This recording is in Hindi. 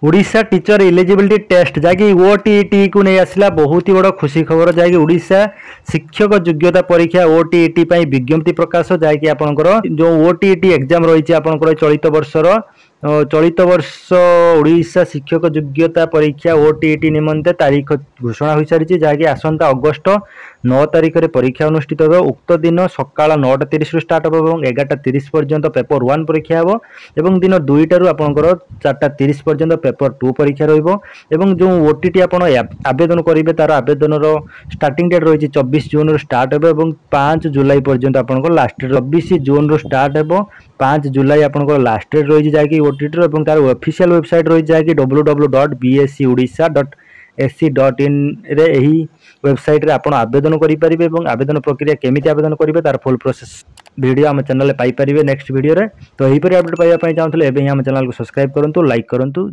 ओडिशा टीचर इलिजिबिलिटी टेस्ट जहाँकि ओटीईटी को नहीं आसला बहुत ही बड़ खुशी खबर जहाँकि ओडिशा शिक्षक योग्यता परीक्षा ओटीईटी विज्ञप्ति प्रकाश जहाँकि आपंकर जो ओटीईटी एग्जाम रही आपंकर चलित वर्ष ओडिशा शिक्षक योग्यता परीक्षा ओटीईटी निमंते तारीख घोषणा हो सारी जहाँकि आसंता अगस्ट 9 तारीख में परीक्षा अनुष्ठित हो उक्त दिन सकाळ 9:30 रु स्टार्ट हो 11:30 पर्यंत पेपर 1 परीक्षा हो एवं दिन 2टारू आपंकर 4:30 पर्यंत पेपर 2 परीक्षा रही जो ओटीटी आप आवेदन करेंगे तार आवेदन स्टार्टिंग डेट रही 24 जून रु स्टार्ट हो 5 जुलाई पर्यंत आप लास्ट 24 जून रु स्टार्ट हो 5 जुलाई आप लास्ट डेट रही जहाँकि ओटीटी और तार ऑफिशियल वेबसाइट रही जहाँकि www.bscodisha.ac.in रे यही वेबसाइट रे आपण आवेदन करेंगे आवेदन प्रक्रिया केमिति आवेदन करेंगे तार फुल प्रोसेस वीडियो आम चैनल पाइपर नेक्स्ट वीडियो रे तो यहीपरि अपडेट पाइबा चाहूँ एवं आम चैनल को सब्सक्राइब करूँ लाइक करूँ।